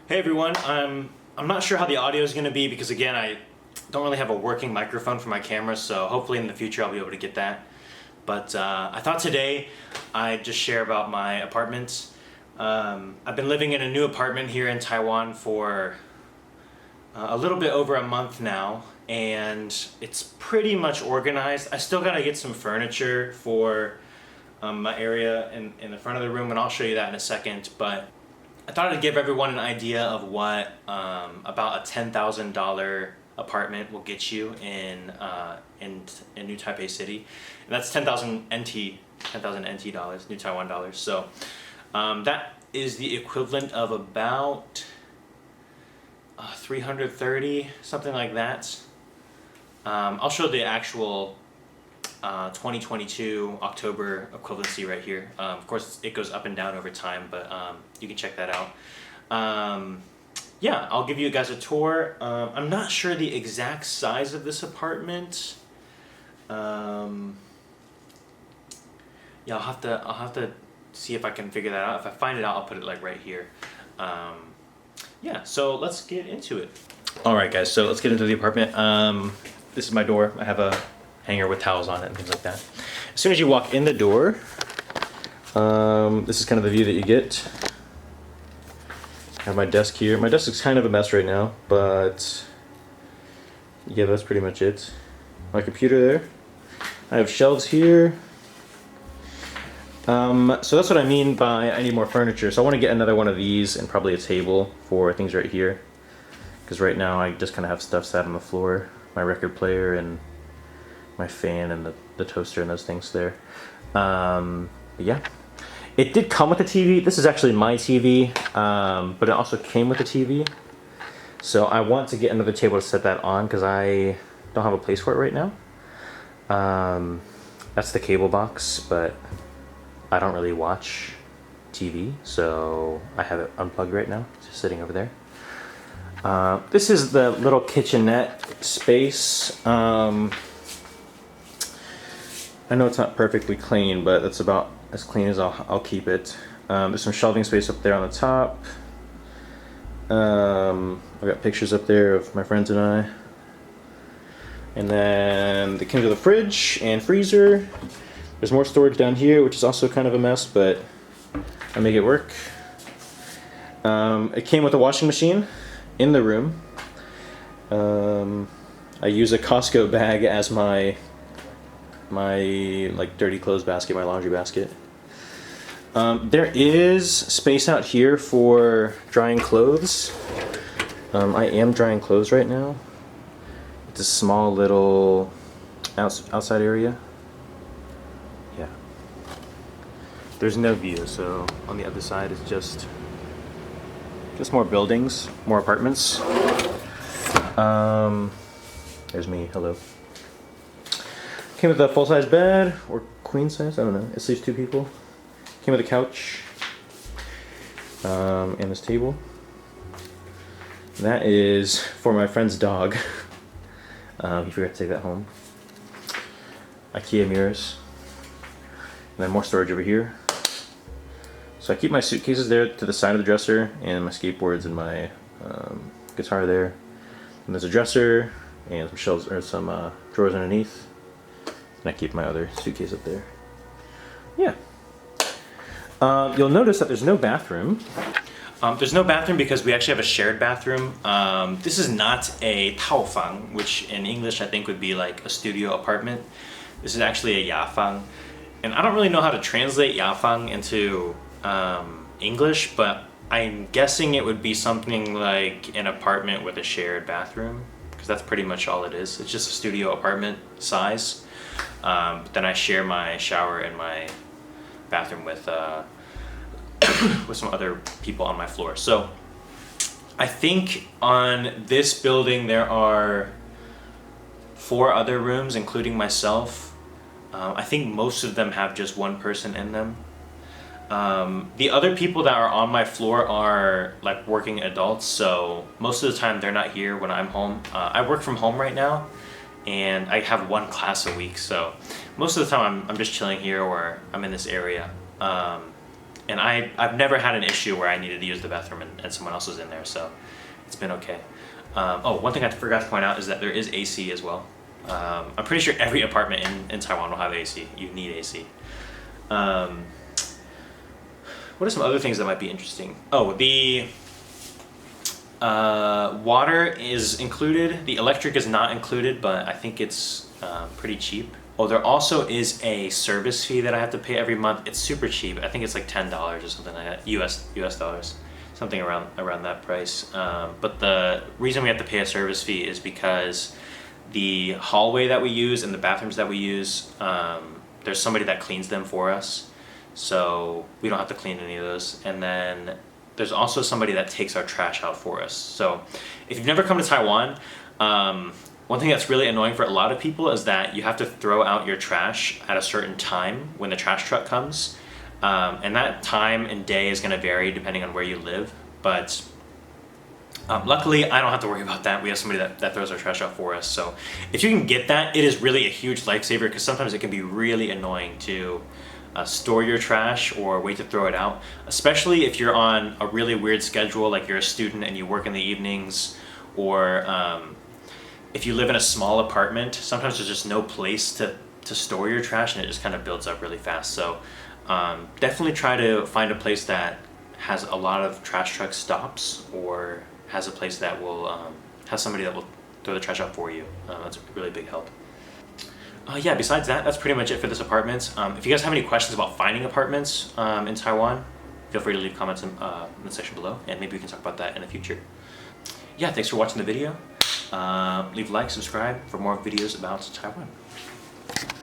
Hey everyone, I'm not sure how the audio is going to be because again I don't really have a working microphone for my camera, so hopefully in the future I'll be able to get that. But I thought today I'd just share about my apartment. I've been living in a new apartment here in Taiwan for a little bit over a month now, and it's pretty much organized. I still gotta get some furniture for my area in the front of the room, and I'll show you that in a second. But I thought I'd give everyone an idea of what about a $10,000 apartment will get you in New Taipei City, and that's 10,000 NT dollars, New Taiwan dollars. So that is the equivalent of about 330, something like that. I'll show the actual 2022 October equivalency right here. Of course it goes up and down over time, but you can check that out. Yeah, I'll give you guys a tour. I'm not sure the exact size of this apartment. Yeah, I'll have to see if I can figure that out. If I find it out, I'll put it like right here. Yeah, so let's get into it. All right, guys, so let's get into the apartment. This is my door. I have a hanger with towels on it and things like that. As soon as you walk in the door, this is kind of the view that you get. I have my desk here. My desk is kind of a mess right now, but yeah, that's pretty much it. My computer there. I have shelves here. So that's what I mean by I need more furniture. So I want to get another one of these and probably a table for things right here. Because right now I just kind of have stuff sat on the floor. My record player and my fan and the toaster and those things there. Yeah. It did come with a TV. This is actually my TV, but it also came with a TV. So I want to get another table to set that on because I don't have a place for it right now. That's the cable box, but I don't really watch TV, so I have it unplugged right now. It's just sitting over there. This is the little kitchenette space. I know it's not perfectly clean, but that's about as clean as I'll keep it. There's some shelving space up there on the top. I've got pictures up there of my friends and I. And then it came to the fridge and freezer. There's more storage down here, which is also kind of a mess, but I make it work. It came with a washing machine in the room. I use a Costco bag as my like dirty clothes basket, my laundry basket. There is space out here for drying clothes. I am drying clothes right now. It's a small little outside area. Yeah. There's no view, so on the other side is just more buildings, more apartments. There's me, hello. Came with a full-size bed, or queen size, I don't know. It sleeps 2 people. Came with a couch, and this table. That is for my friend's dog. He forgot to take that home. IKEA mirrors. And then more storage over here. So I keep my suitcases there to the side of the dresser, and my skateboards and my guitar there. And there's a dresser, and some shelves, or some drawers underneath. And I keep my other suitcase up there. Yeah. You'll notice that there's no bathroom. There's no bathroom because we actually have a shared bathroom. This is not a 套房, which in English I think would be like a studio apartment. This is actually a 雅房. And I don't really know how to translate 雅房 into English, but I'm guessing it would be something like an apartment with a shared bathroom, because that's pretty much all it is. It's just a studio apartment size. But then I share my shower and my bathroom with with some other people on my floor. So I think on this building there are 4 other rooms, including myself. I think most of them have just 1 person in them. The other people that are on my floor are like working adults, so most of the time they're not here when I'm home. I work from home right now, and I have 1 class a week, so most of the time I'm just chilling here or I'm in this area. And I've never had an issue where I needed to use the bathroom and someone else was in there, so it's been okay. Oh, one thing I forgot to point out is that there is AC as well. I'm pretty sure every apartment in Taiwan will have AC. You need AC. What are some other things that might be interesting? Oh, the water is included. The electric is not included, but I think it's pretty cheap. Oh, there also is a service fee that I have to pay every month. It's super cheap. I think it's like $10 or something like that. US dollars, something around that price. But the reason we have to pay a service fee is because the hallway that we use and the bathrooms that we use, there's somebody that cleans them for us, so we don't have to clean any of those. And then there's also somebody that takes our trash out for us. So if you've never come to Taiwan, one thing that's really annoying for a lot of people is that you have to throw out your trash at a certain time when the trash truck comes. And that time and day is going to vary depending on where you live. But luckily, I don't have to worry about that. We have somebody that throws our trash out for us. So if you can get that, it is really a huge lifesaver, because sometimes it can be really annoying to store your trash or wait to throw it out. Especially if you're on a really weird schedule, like you're a student and you work in the evenings, or if you live in a small apartment, sometimes there's just no place to store your trash, and it just kind of builds up really fast. So definitely try to find a place that has a lot of trash truck stops, or has a place that will have somebody that will throw the trash out for you. That's a really big help. Yeah, besides that, that's pretty much it for this apartment. If you guys have any questions about finding apartments in Taiwan, feel free to leave comments in the section below, and maybe we can talk about that in the future. Yeah, thanks for watching the video. Leave a like, subscribe for more videos about Taiwan.